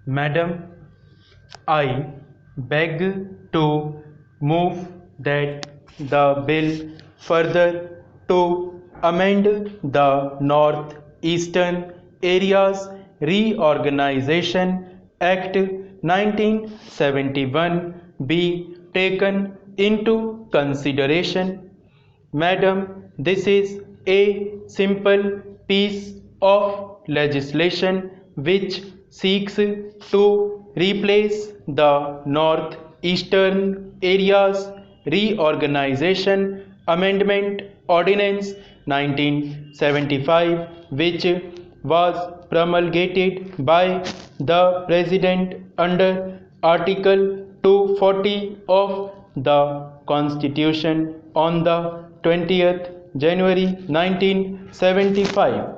Madam, I beg to move that the bill further to amend the North-Eastern Areas Reorganization Act 1971 be taken into consideration. Madam, this is a simple piece of legislation which seeks to replace the North-Eastern Areas Reorganization Amendment Ordinance 1975, which was promulgated by the President under Article 240 of the Constitution on the 20th January 1975.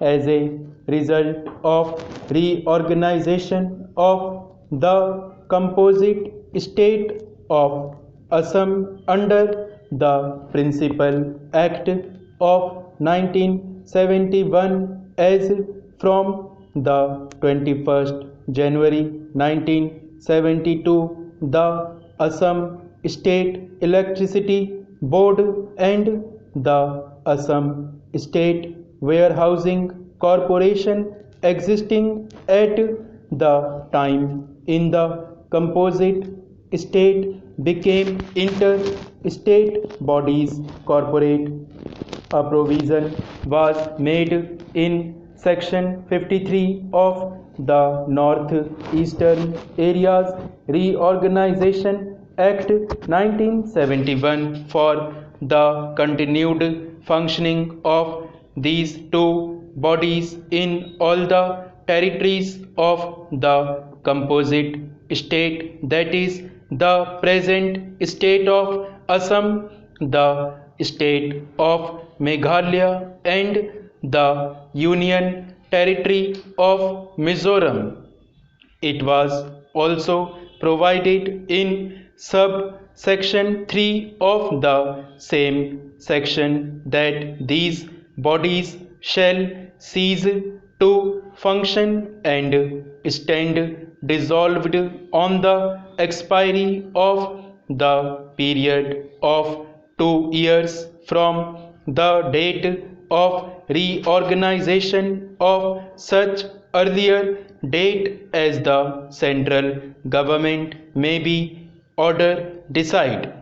As a result of reorganization of the composite state of Assam under the Principal Act of 1971 as from the 21st January 1972, the Assam State Electricity Board and the Assam State Warehousing Corporation existing at the time in the composite state became inter-state bodies corporate. A provision was made in Section 53 of the North-Eastern Areas Reorganization Act 1971 for the continued functioning of these two bodies in all the territories of the composite state, that is, the present state of Assam, the state of Meghalaya, and the Union Territory of Mizoram. It was also provided in subsection 3 of the same section that these bodies shall cease to function and stand dissolved on the expiry of the period of 2 years from the date of reorganization of such earlier date as the central government may be order decide.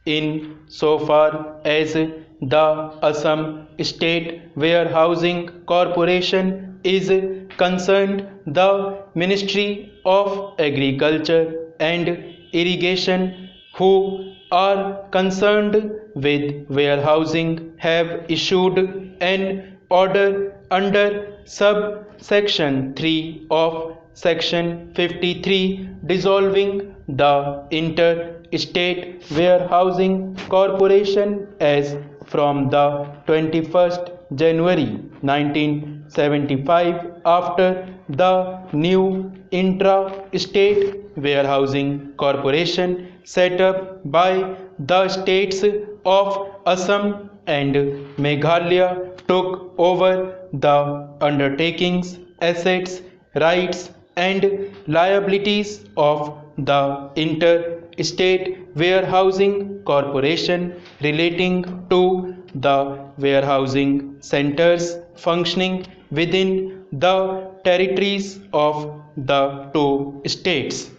In so far as the Assam State Warehousing Corporation is concerned, the Ministry of Agriculture and Irrigation, who are concerned with warehousing, have issued an order under subsection 3 of Section 53 dissolving the Inter-State Warehousing Corporation as from the 21st January 1975 after the new Intra-State Warehousing Corporation set up by the states of Assam and Meghalaya took over the undertakings, assets, rights and liabilities of the Inter-State Warehousing Corporation relating to the warehousing centers functioning within the territories of the two states.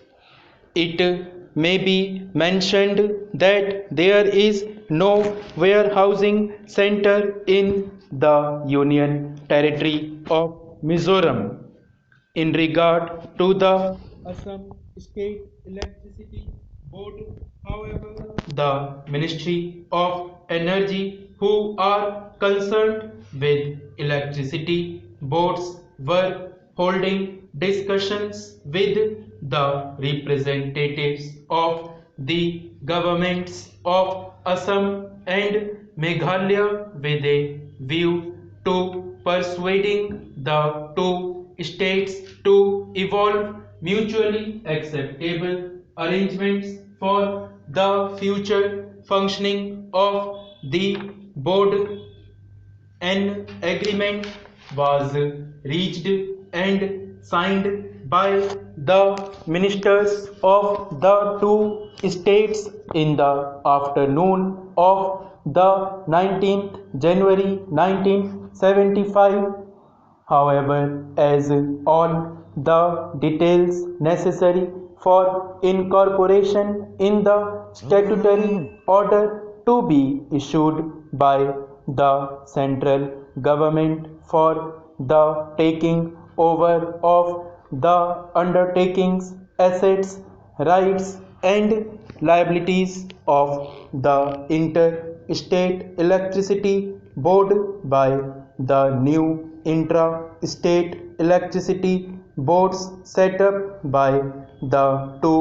It may be mentioned that there is no warehousing center in the Union Territory of Mizoram. In regard to the Assam State Electricity Board, however, the Ministry of Energy, who are concerned with electricity boards, were holding discussions with the representatives of the governments of Assam and Meghalaya with a view to persuading the two states to evolve mutually acceptable arrangements for the future functioning of the board. An agreement was reached and signed by the ministers of the two states in the afternoon of the 19th January 1975. However, as all the details necessary for incorporation in the statutory order to be issued by the central government for the taking over of the undertakings, assets, rights, and liabilities of the interstate electricity board by the new intra-state electricity boards set up by the two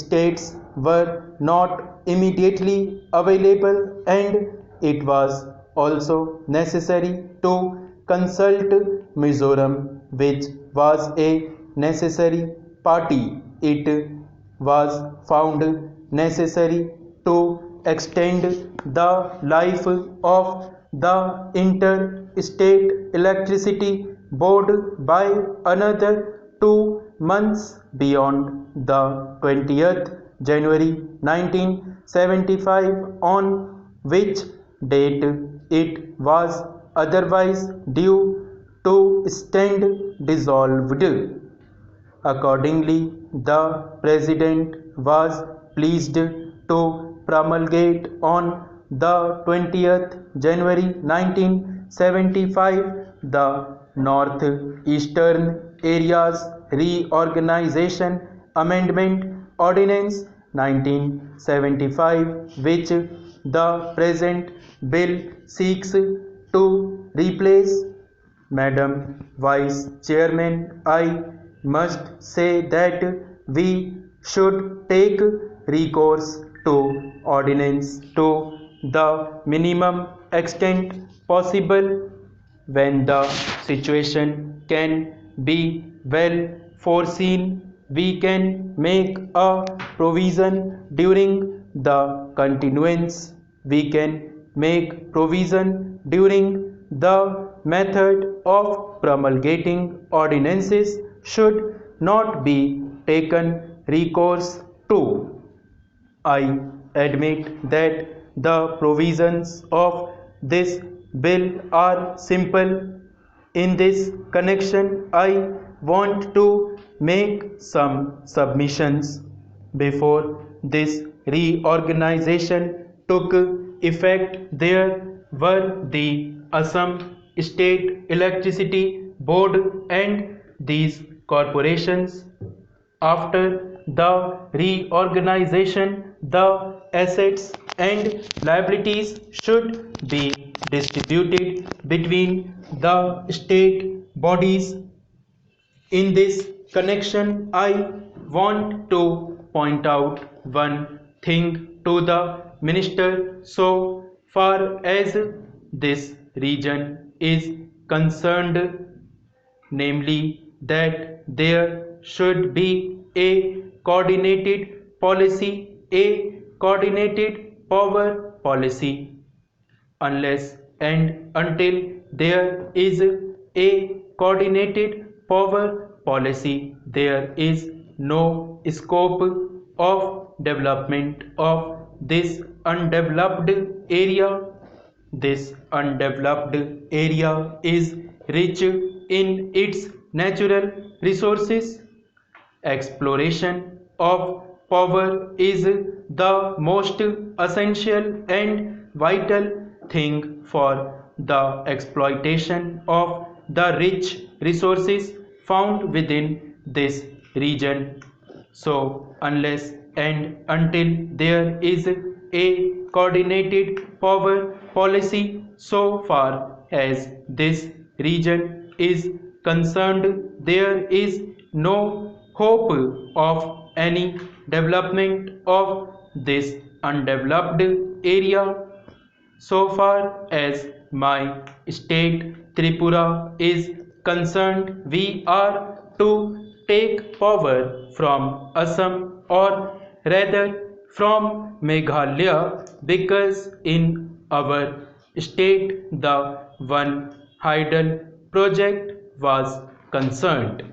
states were not immediately available, and it was also necessary to consult Mizoram, which was a necessary party. It was found necessary to extend the life of the interstate electricity board by another 2 months beyond the 20th January 1975, on which date it was otherwise due to stand dissolved. Accordingly, the President was pleased to promulgate on the 20th January 1975 the Northeastern Areas Reorganization Amendment Ordinance 1975, which the present bill seeks to replace. Madam Vice Chairman, I must say that we should take recourse to ordinance to the minimum extent possible when the situation can be well foreseen. We can make a provision during the continuance. We can make provision during the method of promulgating ordinances should not be taken recourse to. I admit that the provisions of this bill are simple. In this connection, I want to make some submissions. Before this reorganization took effect, there were the Assam State Electricity Board and these corporations. After the reorganization, the assets and liabilities should be distributed between the state bodies. In this connection, I want to point out one thing to the minister. So far as this region is concerned, namely that there should be a coordinated policy, a coordinated power policy. Unless and until there is a coordinated power policy, there is no scope of development of this undeveloped area. This undeveloped area is rich in its natural resources. Exploration of power is the most essential and vital thing for the exploitation of the rich resources found within this region. So, unless and until there is a coordinated power policy, so far as this region is concerned, there is no hope of any development of this undeveloped area. So far as my state Tripura is concerned, we are to take power from Assam, or rather from Meghalaya, because in our state the one hydel project was concerned.